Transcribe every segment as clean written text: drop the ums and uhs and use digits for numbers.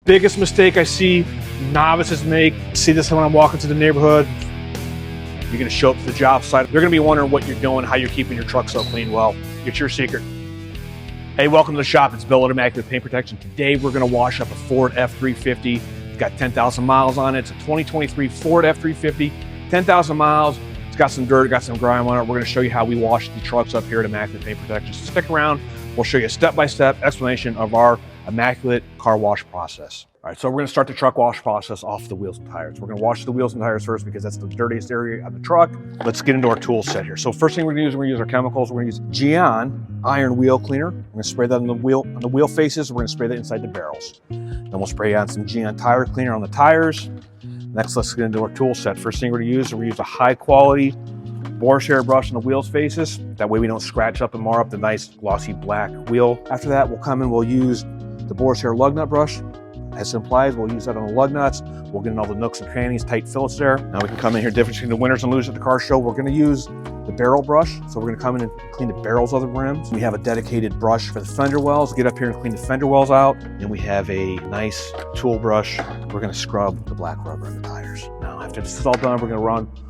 Biggest mistake I see novices make, see this when I'm walking through the neighborhood. You're gonna show up to the job site. They're gonna be wondering what you're doing, how you're keeping your truck so clean. Well, it's your secret. Hey, welcome to the shop. It's Bill at Immaculate Paint Protection. Today, we're gonna wash up a Ford F350. It's got 10,000 miles on it. It's a 2023 Ford F350, 10,000 miles. It's got some dirt, got some grime on it. We're gonna show you how we wash the trucks up here at Immaculate Paint Protection. So stick around. We'll show you a step-by-step explanation of our Immaculate car wash process. All right, so we're gonna start the truck wash process off the wheels and tires. We're gonna wash the wheels and tires first because that's the dirtiest area of the truck. Let's get into our tool set here. So first thing we're gonna use our chemicals. We're gonna use Gyeon iron wheel cleaner. We're gonna spray that on the wheel faces. We're gonna spray that inside the barrels. Then we'll spray on some Gyeon tire cleaner on the tires. Next, let's get into our tool set. First thing we're gonna use a high quality boar's hair brush on the wheels faces. That way we don't scratch up and mar up the nice glossy black wheel. After that, we'll come in, we'll use the boar's hair lug nut brush. As it implies, we'll use that on the lug nuts. We'll get in all the nooks and crannies, tight fillets there. Now we can come in here, difference between the winners and losers at the car show. We're gonna use the barrel brush. So we're gonna come in and clean the barrels of the rims. We have a dedicated brush for the fender wells. Get up here and clean the fender wells out. And we have a nice tool brush. We're gonna scrub the black rubber in the tires. Now, after this is all done,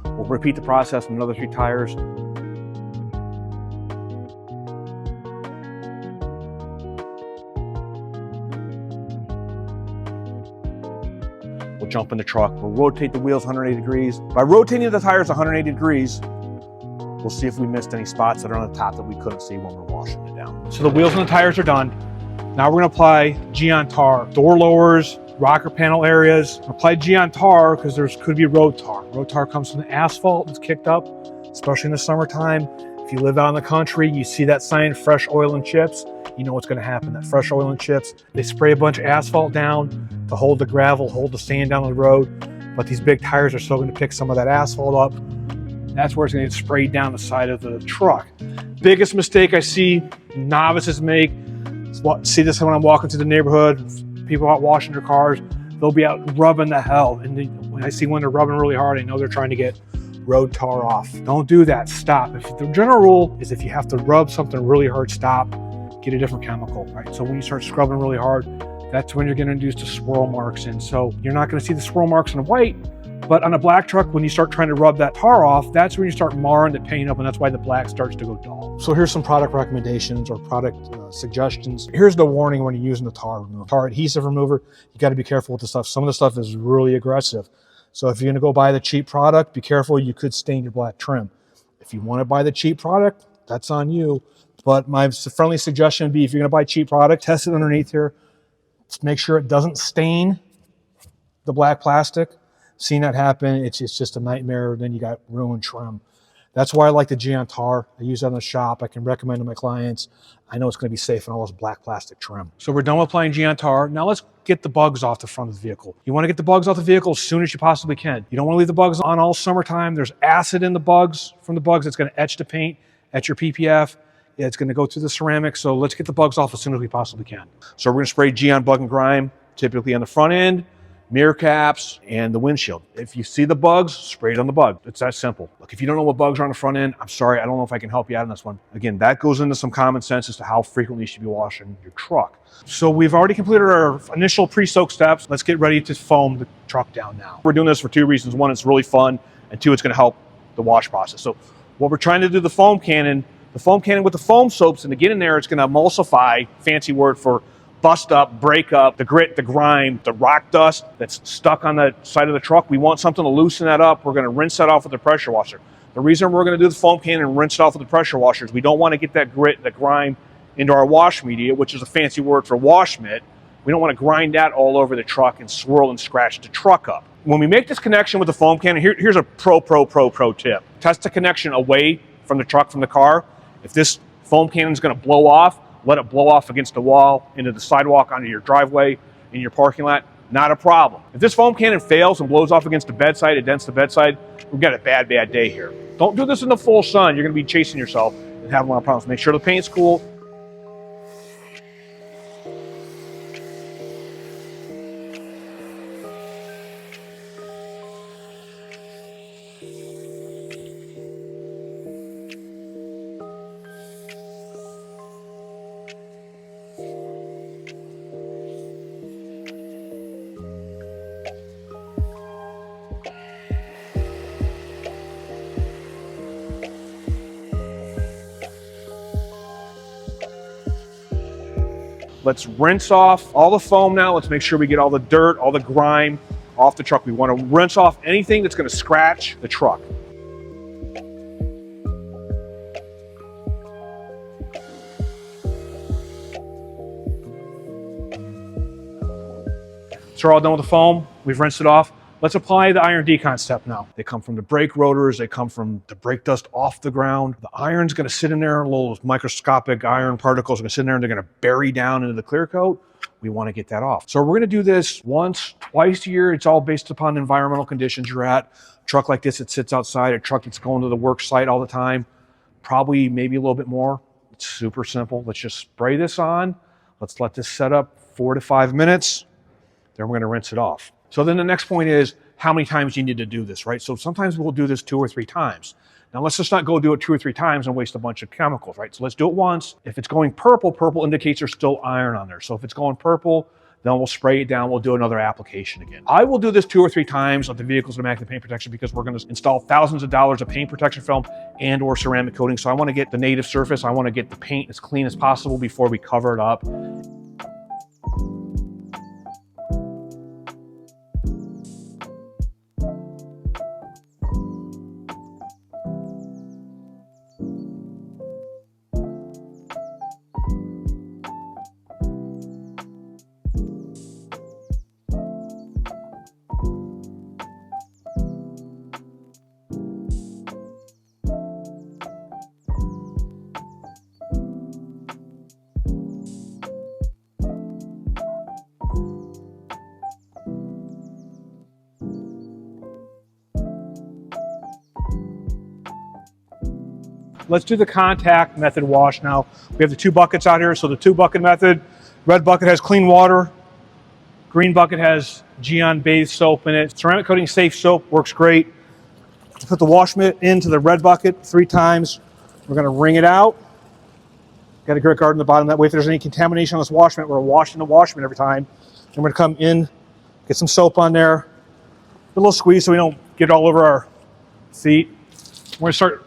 we'll repeat the process on another 3 tires. We'll jump in the truck, we'll rotate the wheels 180 degrees. By rotating the tires 180 degrees, we'll see if we missed any spots that are on the top that we couldn't see when we're washing it down. So the wheels and the tires are done. Now we're gonna apply Gyeon tar. Door lowers, rocker panel areas. Apply Gyeon tar because could be road tar. Road tar comes from the asphalt that's kicked up, especially in the summertime. If you live out in the country, you see that sign, fresh oil and chips, you know what's gonna happen, that fresh oil and chips. They spray a bunch of asphalt down to hold the gravel, hold the sand down the road, but these big tires are still gonna pick some of that asphalt up. That's where it's gonna get sprayed down the side of the truck. Biggest mistake I see novices make, see this when I'm walking through the neighborhood, people out washing their cars, they'll be out rubbing the hell. And when I see when they're rubbing really hard, I know they're trying to get road tar off. Don't do that, stop. The general rule is if you have to rub something really hard, stop, get a different chemical, right? So when you start scrubbing really hard, that's when you're gonna induce the swirl marks in. So you're not gonna see the swirl marks on a white, but on a black truck, when you start trying to rub that tar off, that's when you start marring the paint up, and that's why the black starts to go dull. So here's some product recommendations or product suggestions. Here's the warning when you're using the tar remover. Tar adhesive remover, you gotta be careful with the stuff. Some of the stuff is really aggressive. So if you're gonna go buy the cheap product, be careful, you could stain your black trim. If you wanna buy the cheap product, that's on you. But my friendly suggestion would be if you're gonna buy cheap product, test it underneath here. Just make sure it doesn't stain the black plastic. Seeing that happen, it's just a nightmare. Then you got ruined trim. That's why I like the Gyeon tar. I use that in the shop. I can recommend to my clients. I know it's gonna be safe on all this black plastic trim. So we're done with applying Gyeon tar. Now let's get the bugs off the front of the vehicle. You wanna get the bugs off the vehicle as soon as you possibly can. You don't wanna leave the bugs on all summertime. There's acid in the bugs. From the bugs, it's gonna etch the paint, etch your PPF. It's gonna go through the ceramic, so let's get the bugs off as soon as we possibly can. So we're gonna spray Gyeon bug and grime, typically on the front end, mirror caps, and the windshield. If you see the bugs, spray it on the bug. It's that simple. Look, if you don't know what bugs are on the front end, I'm sorry, I don't know if I can help you out on this one. Again, that goes into some common sense as to how frequently you should be washing your truck. So we've already completed our initial pre-soak steps. Let's get ready to foam the truck down now. We're doing this for 2 reasons. 1, it's really fun, and 2, it's gonna help the wash process. So what we're trying to do, the foam cannon with the foam soaps, and to get in there, it's gonna emulsify, fancy word for bust up, break up, the grit, the grime, the rock dust that's stuck on the side of the truck. We want something to loosen that up. We're gonna rinse that off with the pressure washer. The reason we're gonna do the foam cannon and rinse it off with the pressure washer is we don't wanna get that grit, that grime into our wash media, which is a fancy word for wash mitt. We don't wanna grind that all over the truck and swirl and scratch the truck up. When we make this connection with the foam cannon, here's a pro tip. Test the connection away from the truck, from the car. If this foam cannon is going to blow off, let it blow off against the wall, into the sidewalk, onto your driveway, in your parking lot, not a problem. If this foam cannon fails and blows off against the bedside, it dents the bedside, we've got a bad day here. Don't do this in the full sun. You're going to be chasing yourself and having a lot of problems. Make sure the paint's cool. Let's rinse off all the foam now. Let's make sure we get all the dirt, all the grime off the truck. We want to rinse off anything that's going to scratch the truck. So we're all done with the foam. We've rinsed it off. Let's apply the iron decon step now. They come from the brake rotors. They come from the brake dust off the ground. The iron's going to sit in there. Little microscopic iron particles are going to sit in there and they're going to bury down into the clear coat. We want to get that off. So we're going to do this once, twice a year. It's all based upon the environmental conditions you're at. A truck like this, it sits outside. A truck that's going to the work site all the time, probably maybe a little bit more. It's super simple. Let's just spray this on. Let's let this set up 4 to 5 minutes. Then we're going to rinse it off. So then the next point is how many times you need to do this, right? So sometimes we'll do this 2 or 3 times. Now let's just not go do it 2 or 3 times and waste a bunch of chemicals, right? So let's do it once. If it's going purple, purple indicates there's still iron on there. So if it's going purple, then we'll spray it down. We'll do another application again. I will do this 2 or 3 times on the vehicles of Immaculate Paint Protection because we're going to install thousands of dollars of paint protection film and or ceramic coating. So I want to get the native surface. I want to get the paint as clean as possible before we cover it up. Let's do the contact method wash now. We have the 2 buckets out here. So the 2 bucket method, red bucket has clean water. Green bucket has Gyeon Bathe soap in it. Ceramic coating safe soap works great. Put the wash mitt into the red bucket 3 times. We're gonna wring it out. Got a grit guard in the bottom. That way if there's any contamination on this wash mitt, we're washing the wash mitt every time. And we're gonna come in, get some soap on there. A little squeeze so we don't get it all over our feet. We're gonna start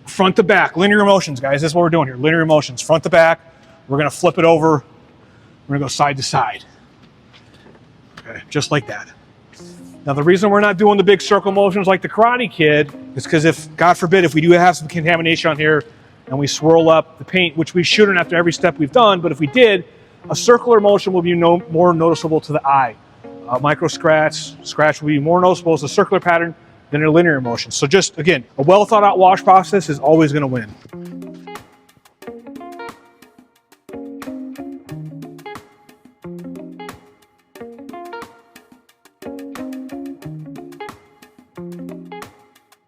front to back, linear motions, guys. This is what we're doing here, linear motions, front to back. We're gonna flip it over. We're gonna go side to side. Okay, just like that. Now the reason we're not doing the big circle motions like the Karate Kid is because if, God forbid, if we do have some contamination on here and we swirl up the paint, which we shouldn't after every step we've done, but if we did, a circular motion will be more noticeable to the eye. A micro scratch will be more noticeable as a circular pattern than a linear motion. So just, again, a well thought out wash process is always gonna win.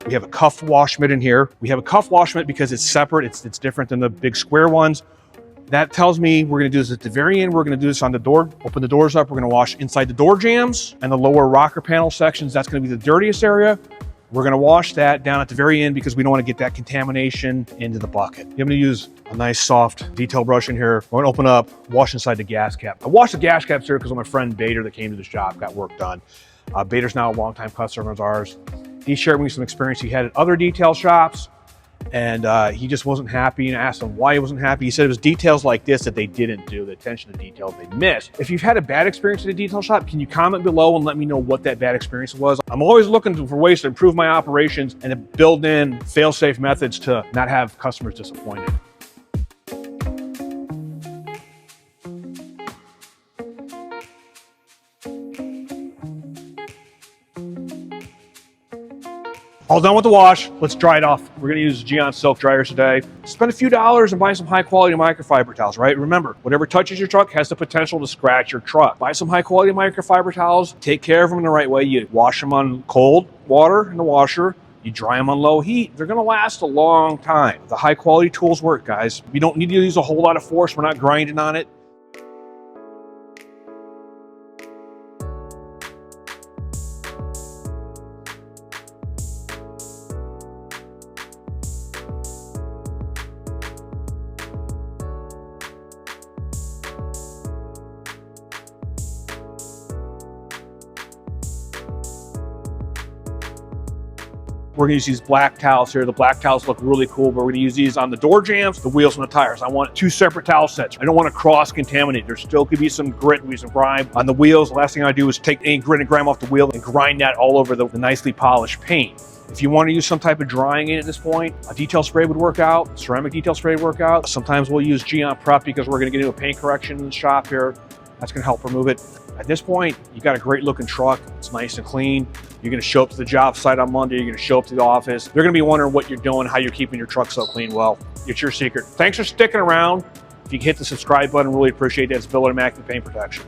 We have a cuff wash mitt in here. We have a cuff wash mitt because it's separate. It's different than the big square ones. That tells me we're gonna do this at the very end. We're gonna do this on the door, open the doors up. We're gonna wash inside the door jambs and the lower rocker panel sections. That's gonna be the dirtiest area. We're gonna wash that down at the very end because we don't wanna get that contamination into the bucket. I'm gonna use a nice soft detail brush in here. We're gonna open up, wash inside the gas cap. I washed the gas caps here because of my friend Bader that came to the shop, got work done. Bader's now a longtime customer of ours. He shared with me some experience he had at other detail shops, and he just wasn't happy, and I asked him why he wasn't happy. He said it was details like this that they didn't do, the attention to detail they missed. If you've had a bad experience at a detail shop, can you comment below and let me know what that bad experience was? I'm always looking for ways to improve my operations and to build in fail-safe methods to not have customers disappointed. All done with the wash, let's dry it off. We're gonna use Gyeon silk dryers today. Spend a few dollars and buy some high quality microfiber towels, right? Remember, whatever touches your truck has the potential to scratch your truck. Buy some high quality microfiber towels, take care of them in the right way. You wash them on cold water in the washer, you dry them on low heat. They're gonna last a long time. The high quality tools work, guys. We don't need to use a whole lot of force. We're not grinding on it. We're gonna use these black towels here. The black towels look really cool, but we're gonna use these on the door jambs, the wheels, and the tires. I want 2 separate towel sets. I don't want to cross-contaminate. There still could be some grit, maybe some grime on the wheels. The last thing I do is take any grit and grime off the wheel and grind that all over the nicely polished paint. If you want to use some type of drying in at this point, a detail spray would work out, ceramic detail spray would work out. Sometimes we'll use Gyeon prep because we're gonna get into a paint correction in the shop here. That's gonna help remove it. At this point, you got a great looking truck. It's nice and clean. You're gonna show up to the job site on Monday. You're gonna show up to the office. They're gonna be wondering what you're doing, how you're keeping your truck so clean. Well, it's your secret. Thanks for sticking around. If you can hit the subscribe button, really appreciate that. It's Bill at Immaculate Paint Protection.